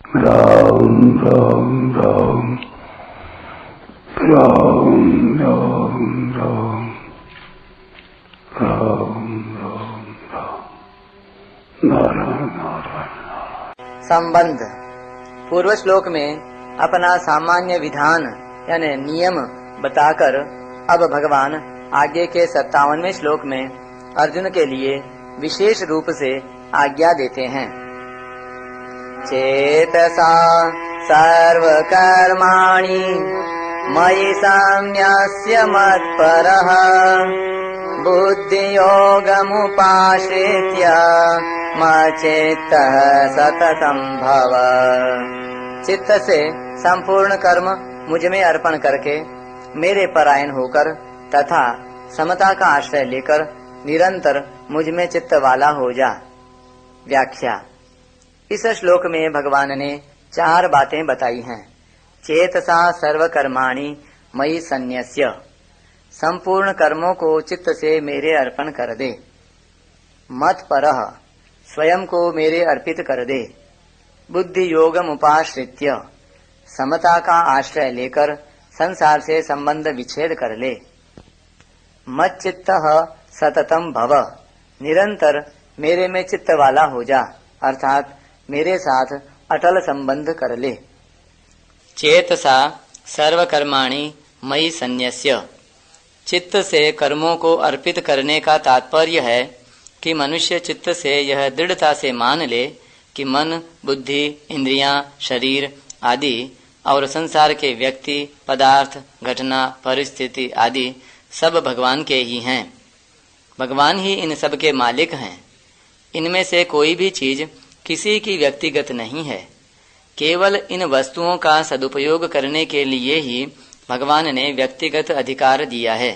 राम राम राम राम राम राम राम राम राम नारायण नारायण। संबंध। पूर्व श्लोक में अपना सामान्य विधान यानी नियम बताकर अब भगवान आगे के 57वें श्लोक में अर्जुन के लिए विशेष रूप से आज्ञा देते हैं। चेतसा सर्वकर्माणि मयि संन्यस्य मत्परः बुद्धियोगमुपाश्रित्य मच्चित्तः सततं भव। चित्त से संपूर्ण कर्म मुझ में अर्पण करके मेरे परायण होकर तथा समता का आश्रय लेकर निरंतर मुझ में चित्त वाला हो जा। व्याख्या। इस श्लोक में भगवान ने 4 बातें बताई हैं। चेतसा सर्वकर्माणि मयि संन्यस्य, संपूर्ण कर्मों को चित्त से मेरे अर्पण कर दे। मत्परः, स्वयं को मेरे अर्पित कर दे। बुद्धि योगम उपाश्रित्य, समता का आश्रय लेकर संसार से संबंध विच्छेद कर ले। मच्चित्तः सततं भव, निरंतर मेरे में चित्त वाला हो जा, अर्थात मेरे साथ अटल संबंध कर ले। चेतसा सर्वकर्माणि मयि संन्यस्य, चित्त से कर्मों को अर्पित करने का तात्पर्य है कि मनुष्य चित्त से यह दृढ़ता से मान ले कि मन, बुद्धि, इंद्रियां, शरीर आदि और संसार के व्यक्ति, पदार्थ, घटना, परिस्थिति आदि सब भगवान के ही हैं। भगवान ही इन सब के मालिक हैं। इनमें से कोई भी चीज किसी की व्यक्तिगत नहीं है। केवल इन वस्तुओं का सदुपयोग करने के लिए ही भगवान ने व्यक्तिगत अधिकार दिया है।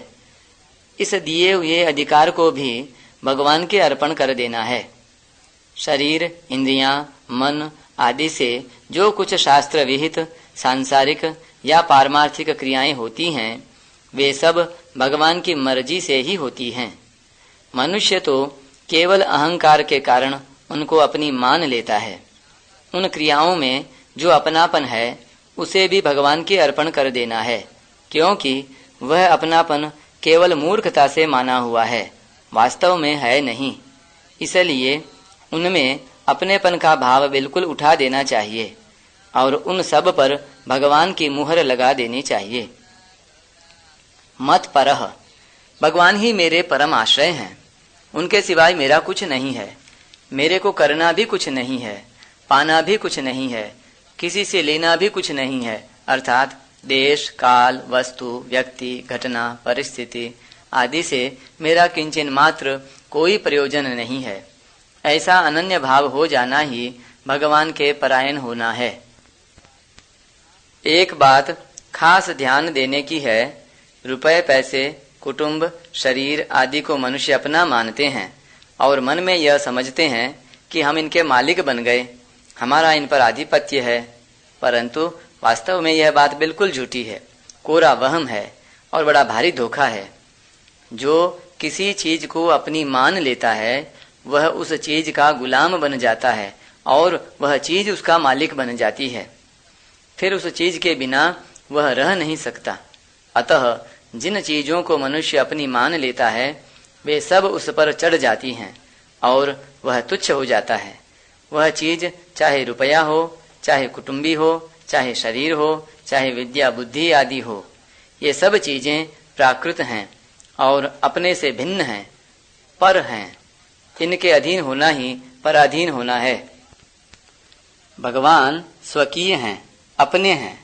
इस दिए हुए अधिकार को भी भगवान के अर्पण कर देना है। शरीर, इंद्रियां, मन आदि से जो कुछ शास्त्र विहित सांसारिक या पारमार्थिक क्रियाएं होती हैं, वे सब भगवान की मर्जी से ही होती हैं। मनुष्य तो केवल अहंकार के कारण उनको अपनी मान लेता है। उन क्रियाओं में जो अपनापन है उसे भी भगवान के अर्पण कर देना है, क्योंकि वह अपनापन केवल मूर्खता से माना हुआ है, वास्तव में है नहीं। इसलिए उनमें अपनेपन का भाव बिल्कुल उठा देना चाहिए और उन सब पर भगवान की मुहर लगा देनी चाहिए। मत परह, भगवान ही मेरे परम आश्रय हैं। उनके सिवाय मेरा कुछ नहीं है। मेरे को करना भी कुछ नहीं है, पाना भी कुछ नहीं है, किसी से लेना भी कुछ नहीं है, अर्थात देश, काल, वस्तु, व्यक्ति, घटना, परिस्थिति आदि से मेरा किंचन मात्र कोई प्रयोजन नहीं है। ऐसा अनन्य भाव हो जाना ही भगवान के परायण होना है। एक बात खास ध्यान देने की है। रुपए, पैसे, कुटुंब, शरीर आदि को मनुष्य अपना मानते हैं और मन में यह समझते हैं कि हम इनके मालिक बन गए, हमारा इन पर आधिपत्य है। परंतु वास्तव में यह बात बिल्कुल झूठी है, कोरा वहम है और बड़ा भारी धोखा है। जो किसी चीज को अपनी मान लेता है वह उस चीज का गुलाम बन जाता है और वह चीज उसका मालिक बन जाती है। फिर उस चीज के बिना वह रह नहीं सकता। अतः जिन चीजों को मनुष्य अपनी मान लेता है वे सब उस पर चढ़ जाती हैं और वह तुच्छ हो जाता है। वह चीज चाहे रुपया हो, चाहे कुटुंबी हो, चाहे शरीर हो, चाहे विद्या, बुद्धि आदि हो, ये सब चीजें प्राकृत हैं और अपने से भिन्न हैं, पर हैं। इनके अधीन होना ही पराधीन होना है। भगवान स्वकीय हैं, अपने हैं।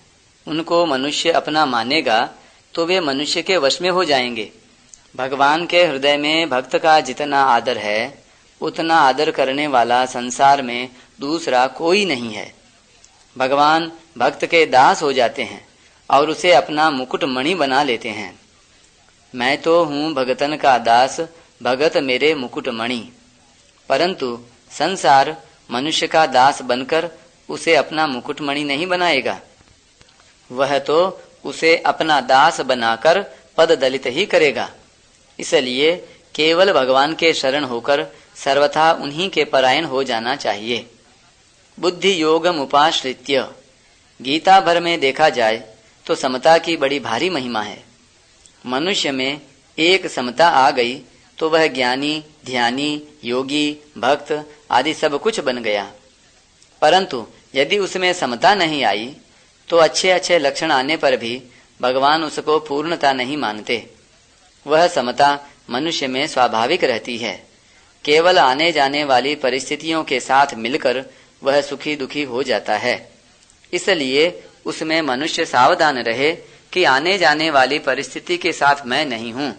उनको मनुष्य अपना मानेगा तो वे मनुष्य के वश में हो जाएंगे। भगवान के हृदय में भक्त का जितना आदर है उतना आदर करने वाला संसार में दूसरा कोई नहीं है। भगवान भक्त के दास हो जाते हैं और उसे अपना मुकुट मणि बना लेते हैं। मैं तो हूँ भगतन का दास, भगत मेरे मुकुट मणि। परंतु संसार मनुष्य का दास बनकर उसे अपना मुकुट मणि नहीं बनाएगा। वह तो उसे अपना दास बनाकर पद दलित ही करेगा। इसलिए केवल भगवान के शरण होकर सर्वथा उन्हीं के परायण हो जाना चाहिए। बुद्धि योगम उपाश्रित्य। गीता भर में देखा जाए तो समता की बड़ी भारी महिमा है। मनुष्य में एक समता आ गई तो वह ज्ञानी, ध्यानी, योगी, भक्त आदि सब कुछ बन गया। परंतु यदि उसमें समता नहीं आई तो अच्छे अच्छे लक्षण आने पर भी भगवान उसको पूर्णता नहीं मानते। वह समता मनुष्य में स्वाभाविक रहती है। केवल आने जाने वाली परिस्थितियों के साथ मिलकर वह सुखी दुखी हो जाता है। इसलिए उसमें मनुष्य सावधान रहे कि आने जाने वाली परिस्थिति के साथ मैं नहीं हूँ।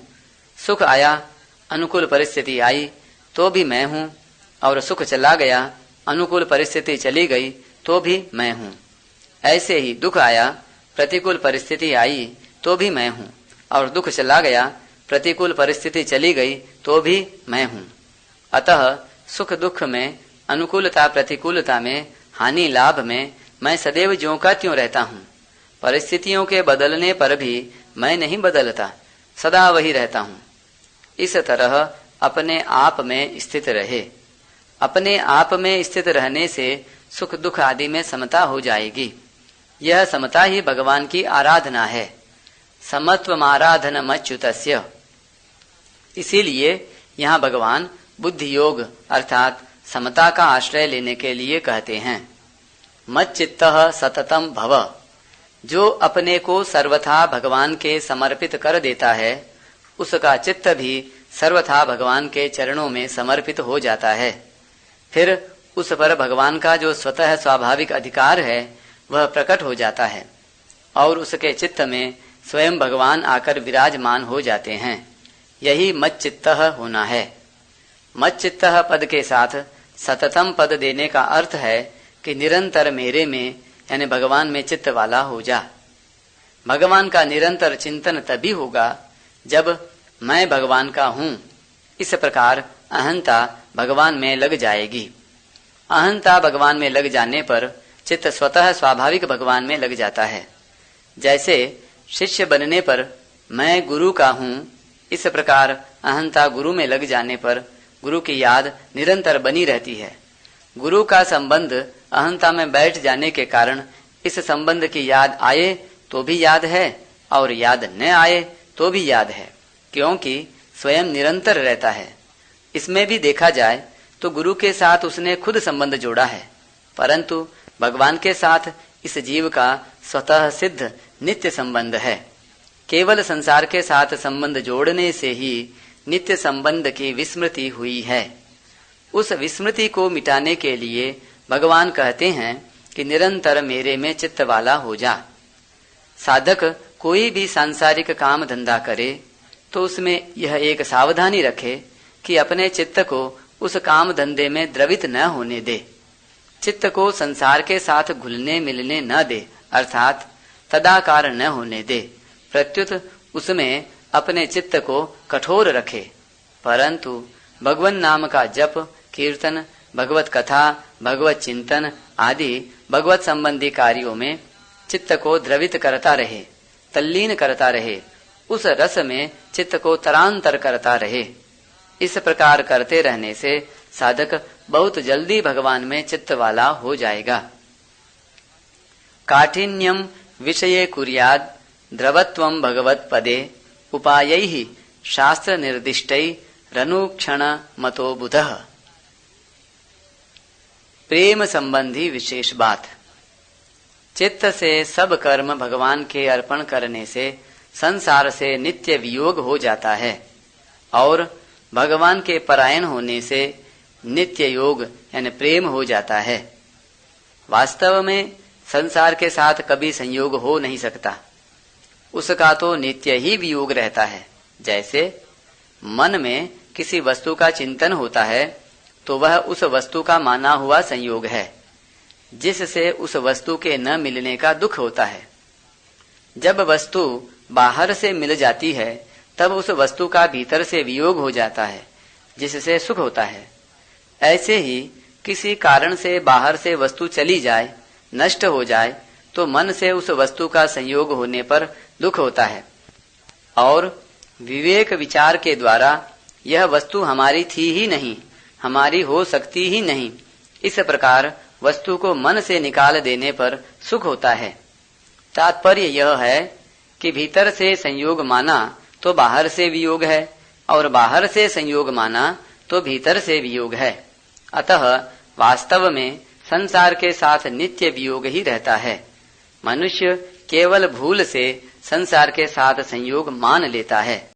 सुख आया, अनुकूल परिस्थिति आई तो भी मैं हूँ, और सुख चला गया, अनुकूल परिस्थिति चली गई तो भी मैं हूँ। ऐसे ही दुख आया, प्रतिकूल परिस्थिति आई तो भी मैं हूँ, और दुख चला गया, प्रतिकूल परिस्थिति चली गई तो भी मैं हूँ। अतः सुख दुख में, अनुकूलता प्रतिकूलता में, हानि लाभ में मैं सदैव ज्यों का त्यों रहता हूँ। परिस्थितियों के बदलने पर भी मैं नहीं बदलता, सदा वही रहता हूँ। इस तरह अपने आप में स्थित रहे। अपने आप में स्थित रहने से सुख दुख आदि में समता हो जाएगी। यह समता ही भगवान की आराधना है। समत्वमाराधनमच्युतस्य। इसीलिए यहाँ भगवान बुद्धि योग अर्थात समता का आश्रय लेने के लिए कहते हैं। मच्चित्तः सततम भव। जो अपने को सर्वथा भगवान के समर्पित कर देता है, उसका चित्त भी सर्वथा भगवान के चरणों में समर्पित हो जाता है। फिर उस पर भगवान का जो स्वतः स्वाभाविक अधिकार है वह प्रकट हो जाता है, और उसके चित्त में स्वयं भगवान आकर विराजमान हो जाते हैं। यही मच्चित्तः होना है। मच्चित्तः पद के साथ सततम पद देने का अर्थ है कि निरंतर मेरे में यानी भगवान में चित्त वाला हो जा। भगवान का निरंतर चिंतन तभी होगा जब मैं भगवान का हूँ। इस प्रकार अहंता भगवान में लग जाएगी। अहंता भगवान में लग जाने पर चित्त स्वतः स्वाभाविक भगवान में लग जाता है। जैसे शिष्य बनने पर मैं गुरु का हूँ, इस प्रकार अहंता गुरु में लग जाने पर गुरु की याद निरंतर बनी रहती है। गुरु का संबंध अहंता में बैठ जाने के कारण इस संबंध की याद आए तो भी याद है, और याद न आए तो भी याद है, क्योंकि स्वयं निरंतर रहता है। इसमें भी देखा जाए तो गुरु के साथ उसने खुद संबंध जोड़ा है, परंतु भगवान के साथ इस जीव का स्वतः सिद्ध नित्य संबंध है। केवल संसार के साथ संबंध जोड़ने से ही नित्य संबंध की विस्मृति हुई है। उस विस्मृति को मिटाने के लिए भगवान कहते हैं कि निरंतर मेरे में चित्त वाला हो जा। साधक कोई भी सांसारिक काम धंधा करे तो उसमें यह एक सावधानी रखे कि अपने चित्त को उस काम धंधे में द्रवित न होने दे। चित्त को संसार के साथ घुलने मिलने न दे, अर्थात तदाकार न होने दे। प्रत्युत उसमें अपने चित्त को कठोर रखे, परंतु भगवान नाम का जप, कीर्तन, भगवत कथा, भगवत चिंतन आदि भगवत संबंधी कार्यों में चित्त को द्रवित करता रहे, तल्लीन करता रहे, उस रस में चित्त को तरांतर करता रहे। इस प्रकार करते रहने से साधक बहुत जल्दी भगवान में चित्त वाला हो जाएगा। काठिन्यम विषये कुर्याद द्रवत्वम भगवत पदे उपायैहि शास्त्र निर्दिष्टैरनुक्षण मतो बुधः। प्रेम संबंधी विशेष बात। चित्त से सब कर्म भगवान के अर्पण करने से संसार से नित्य वियोग हो जाता है, और भगवान के परायण होने से नित्य योग यानी प्रेम हो जाता है। वास्तव में संसार के साथ कभी संयोग हो नहीं सकता, उसका तो नित्य ही वियोग रहता है। जैसे मन में किसी वस्तु का चिंतन होता है तो वह उस वस्तु का माना हुआ संयोग है, जिससे उस वस्तु के न मिलने का दुख होता है। जब वस्तु बाहर से मिल जाती है तब उस वस्तु का भीतर से वियोग हो जाता है, जिससे सुख होता है। ऐसे ही किसी कारण से बाहर से वस्तु चली जाए, नष्ट हो जाए, तो मन से उस वस्तु का संयोग होने पर दुख होता है, और विवेक विचार के द्वारा यह वस्तु हमारी थी ही नहीं, हमारी हो सकती ही नहीं, इस प्रकार वस्तु को मन से निकाल देने पर सुख होता है। तात्पर्य यह है कि भीतर से संयोग माना तो बाहर से वियोग है, और बाहर से संयोग माना तो भीतर से वियोग है। अतः वास्तव में संसार के साथ नित्य वियोग ही रहता है। मनुष्य केवल भूल से संसार के साथ संयोग मान लेता है।